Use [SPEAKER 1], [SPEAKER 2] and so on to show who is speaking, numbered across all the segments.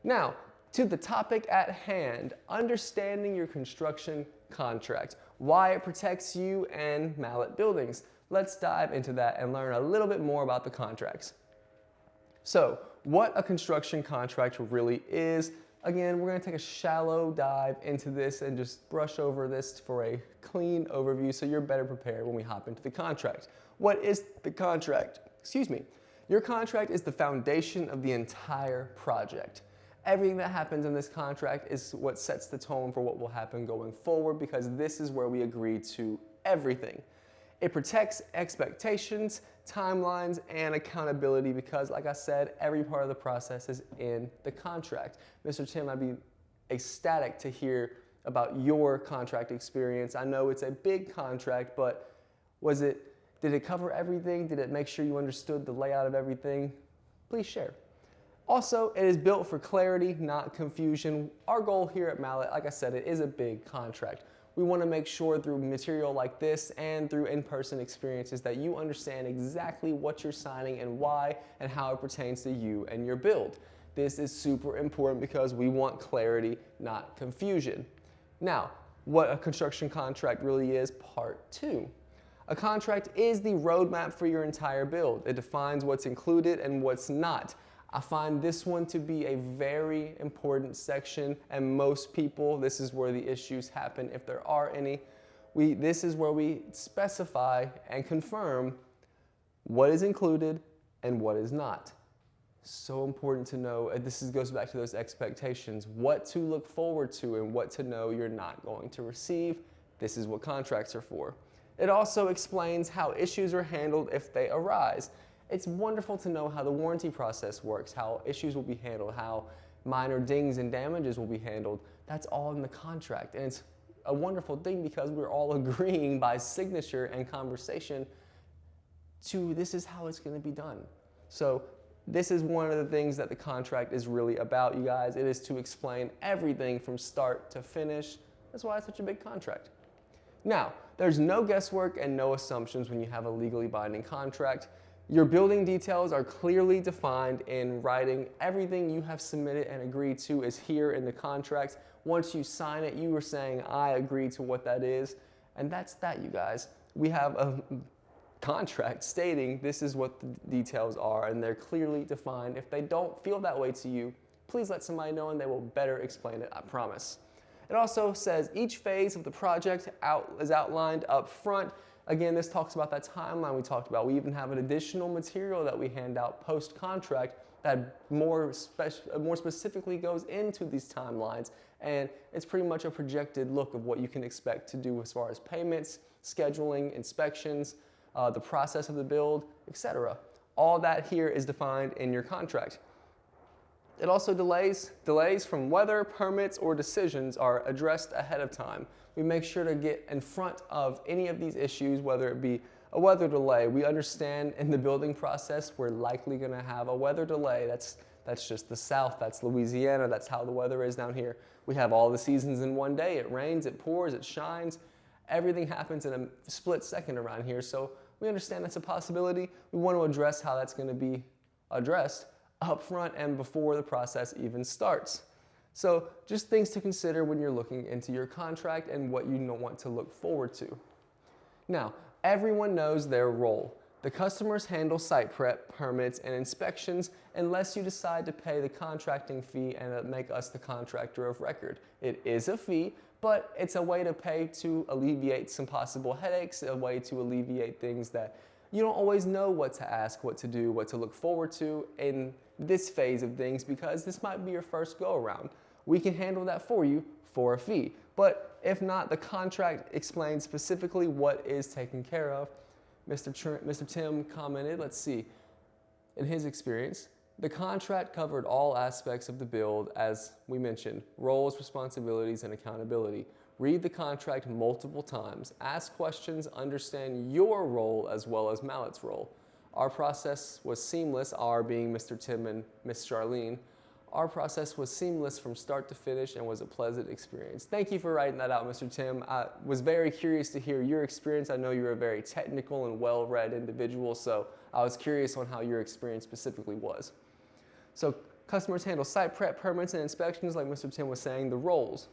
[SPEAKER 1] Now, to the topic at hand, understanding your construction contract, why it protects you and Mallett Buildings. Let's dive into that and learn a little bit more about the contracts. So, what a construction contract really is. Again, we're going to take a shallow dive into this and just brush over this for a clean overview so you're better prepared when we hop into the contract. What is the contract? Excuse me. Your contract is the foundation of the entire project. Everything that happens in this contract is what sets the tone for what will happen going forward, because this is where we agree to everything. It protects expectations, timelines, and accountability because, like I said, every part of the process is in the contract. Mr. Tim, I'd be ecstatic to hear about your contract experience. I know it's a big contract, but did it cover everything? Did it make sure you understood the layout of everything? Please share. Also, it is built for clarity, not confusion. Our goal here at Mallett, like I said, it is a big contract. We want to make sure through material like this and through in-person experiences that you understand exactly what you're signing and why and how it pertains to you and your build. This is super important because we want clarity, not confusion. Now, what a construction contract really is, part 2. A contract is the roadmap for your entire build. It defines what's included and what's not. I find this one to be a very important section, and most people, this is where the issues happen if there are any. This is where we specify and confirm what is included and what is not. So important to know, goes back to those expectations, what to look forward to and what to know you're not going to receive. This is what contracts are for. It also explains how issues are handled if they arise. It's wonderful to know how the warranty process works, how issues will be handled, how minor dings and damages will be handled. That's all in the contract. And it's a wonderful thing because we're all agreeing by signature and conversation to this is how it's going to be done. So this is one of the things that the contract is really about, you guys. It is to explain everything from start to finish. That's why it's such a big contract. Now, there's no guesswork and no assumptions when you have a legally binding contract. Your building details are clearly defined in writing. Everything you have submitted and agreed to is here in the contract. Once you sign it, you are saying, I agree to what that is. And that's that, you guys. We have a contract stating this is what the details are, and they're clearly defined. If they don't feel that way to you, please let somebody know and they will better explain it, I promise. It also says each phase of the project is outlined up front. Again, this talks about that timeline we talked about. We even have an additional material that we hand out post-contract that more specifically goes into these timelines, and it's pretty much a projected look of what you can expect to do as far as payments, scheduling, inspections, the process of the build, etc. All that here is defined in your contract. It also delays from weather, permits, or decisions are addressed ahead of time. We make sure to get in front of any of these issues, whether it be a weather delay. We understand in the building process we're likely going to have a weather delay. That's just the South, that's Louisiana, that's how the weather is down here. We have all the seasons in one day. It rains, it pours, it shines. Everything happens in a split second around here, so we understand that's a possibility. We want to address how that's going to be addressed up front and before the process even starts. So just things to consider when you're looking into your contract and what you want to look forward to. Now, everyone knows their role. The customers handle site prep, permits, and inspections unless you decide to pay the contracting fee and make us the contractor of record. It is a fee, but it's a way to pay to alleviate some possible headaches, a way to alleviate things that you don't always know what to ask, what to do, what to look forward to in this phase of things, because this might be your first go around. We can handle that for you for a fee. But if not, the contract explains specifically what is taken care of. Mr. Tim commented, let's see, in his experience, the contract covered all aspects of the build, as we mentioned, roles, responsibilities, and accountability. Read the contract multiple times, ask questions, understand your role as well as Mallett's role. Our process was seamless, our being Mr. Tim and Miss Charlene. Our process was seamless from start to finish and was a pleasant experience. Thank you for writing that out, Mr. Tim. I was very curious to hear your experience. I know you're a very technical and well-read individual, so I was curious on how your experience specifically was. So Customers handle site prep, permits, and inspections, like Mr. Tim was saying, the roles.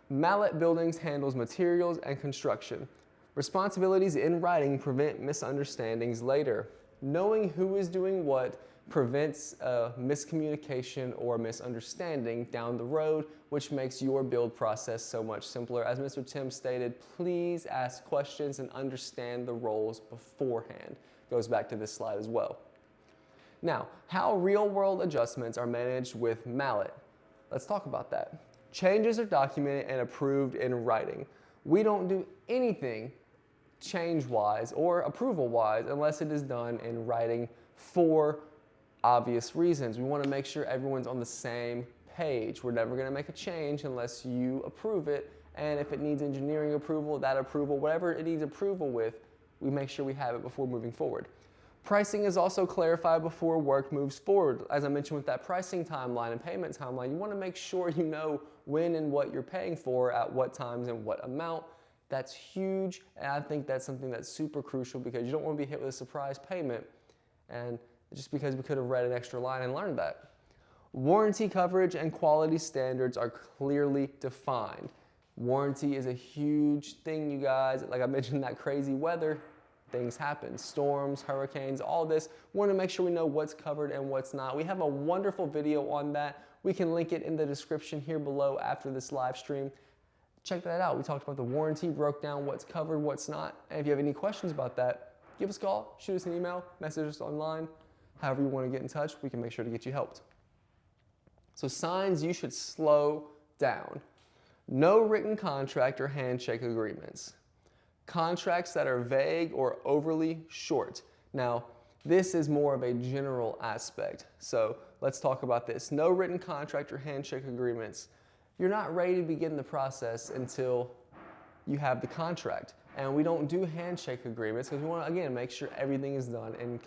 [SPEAKER 1] Mallett Buildings handles materials and construction. Responsibilities in writing prevent misunderstandings later. Knowing who is doing what prevents miscommunication or misunderstanding down the road, which makes your build process so much simpler. As Mr. Tim stated, please ask questions and understand the roles beforehand. Goes back to this slide as well. Now, how real-world adjustments are managed with Mallett. Let's talk about that. Changes are documented and approved in writing. We don't do anything change-wise or approval-wise unless it is done in writing for obvious reasons. We want to make sure everyone's on the same page. We're never going to make a change unless you approve it, and if it needs engineering approval, that approval, whatever it needs approval with, we make sure we have it before moving forward. Pricing is also clarified before work moves forward. As I mentioned with that pricing timeline and payment timeline, you want to make sure you know when and what you're paying for, at what times and what amount. That's huge, and I think that's something that's super crucial because you don't want to be hit with a surprise payment, and just because we could have read an extra line and learned that. Warranty coverage and quality standards are clearly defined. Warranty is a huge thing, you guys. Like I mentioned, that crazy weather, things happen. Storms, hurricanes, all this. We want to make sure we know what's covered and what's not. We have a wonderful video on that. We can link it in the description here below after this live stream. Check that out. We talked about the warranty, broke down what's covered, what's not. And if you have any questions about that, give us a call, shoot us an email, message us online. However you want to get in touch, we can make sure to get you helped. So signs you should slow down. No written contract or handshake agreements. Contracts that are vague or overly short. Now, this is more of a general aspect. So let's talk about this. No written contract or handshake agreements. You're not ready to begin the process until you have the contract. And we don't do handshake agreements because we want to, again, make sure everything is done in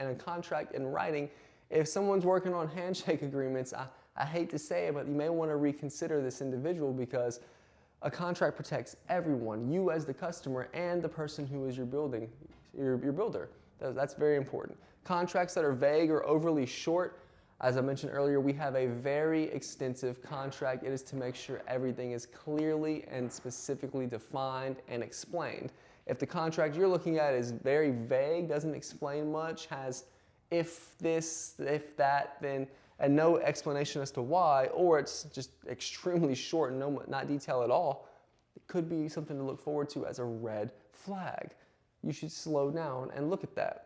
[SPEAKER 1] a contract in writing. If someone's working on handshake agreements, I hate to say it, but you may want to reconsider this individual because a contract protects everyone, you as the customer and the person who is your builder. That's very important. Contracts that are vague or overly short, as I mentioned earlier, we have a very extensive contract. It is to make sure everything is clearly and specifically defined and explained. If the contract you're looking at is very vague, doesn't explain much, has if this, if that, then, and no explanation as to why, or it's just extremely short and not detail at all, it could be something to look forward to as a red flag. You should slow down and look at that.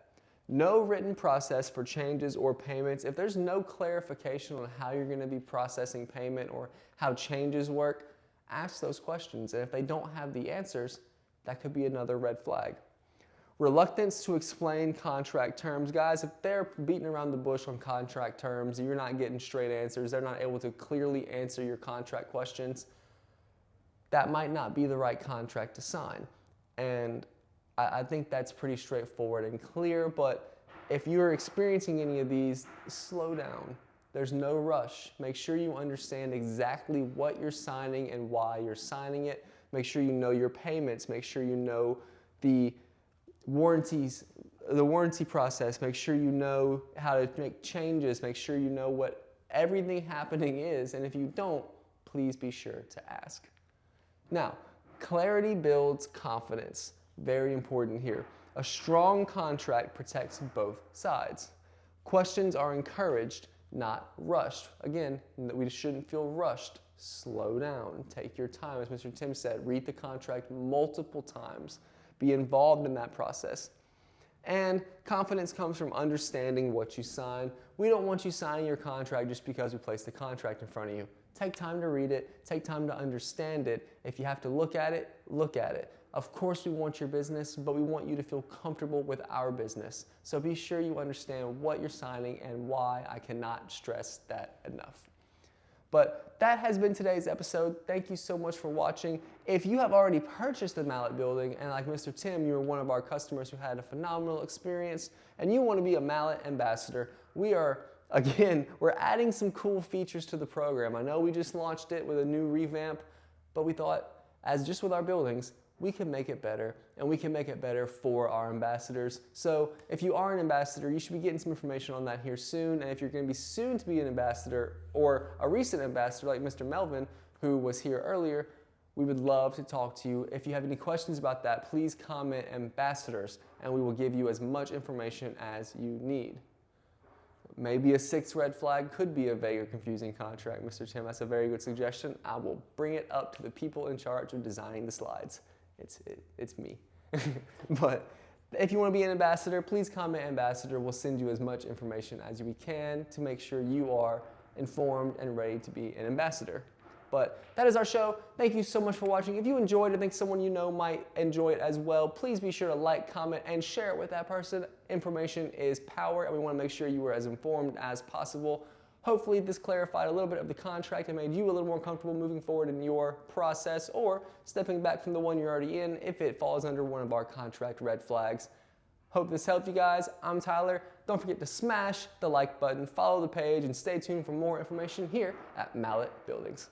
[SPEAKER 1] No written process for changes or payments. If there's no clarification on how you're going to be processing payment or how changes work, ask those questions. And if they don't have the answers, that could be another red flag. Reluctance to explain contract terms. Guys, if they're beating around the bush on contract terms, you're not getting straight answers, they're not able to clearly answer your contract questions, that might not be the right contract to sign. And I think that's pretty straightforward and clear, but if you're experiencing any of these, slow down. There's no rush. Make sure you understand exactly what you're signing and why you're signing it. Make sure you know your payments. Make sure you know the warranties, the warranty process. Make sure you know how to make changes. Make sure you know what everything happening is, and if you don't, please be sure to ask. Now, clarity builds confidence. Very important here. A strong contract protects both sides. Questions are encouraged, not rushed. Again, we shouldn't feel rushed. Slow down. Take your time. As Mr. Tim said, read the contract multiple times. Be involved in that process. And confidence comes from understanding what you sign. We don't want you signing your contract just because we placed the contract in front of you. Take time to read it. Take time to understand it. If you have to look at it, look at it. Of course we want your business, but we want you to feel comfortable with our business. So be sure you understand what you're signing and why. I cannot stress that enough. But that has been today's episode. Thank you so much for watching. If you have already purchased the Mallett building, and like Mr. Tim, you were one of our customers who had a phenomenal experience, and you want to be a Mallett ambassador, we're adding some cool features to the program. I know we just launched it with a new revamp, but we thought, as just with our buildings, we can make it better, and we can make it better for our ambassadors. So if you are an ambassador, you should be getting some information on that here soon. And if you're going to be soon to be an ambassador or a recent ambassador like Mr. Melvin, who was here earlier, we would love to talk to you. If you have any questions about that, please comment ambassadors, and we will give you as much information as you need. Maybe a 6th red flag could be a vague or confusing contract, Mr. Tim. That's a very good suggestion. I will bring it up to the people in charge of designing the slides. It's me. But if you want to be an ambassador, please comment ambassador. We'll send you as much information as we can to make sure you are informed and ready to be an ambassador. But that is our show. Thank you so much for watching. If you enjoyed it, I think someone you know might enjoy it as well. Please be sure to like, comment, and share it with that person. Information is power, and we want to make sure you are as informed as possible. Hopefully this clarified a little bit of the contract and made you a little more comfortable moving forward in your process or stepping back from the one you're already in if it falls under one of our contract red flags. Hope this helped you guys. I'm Tyler. Don't forget to smash the like button, follow the page, and stay tuned for more information here at Mallett Buildings.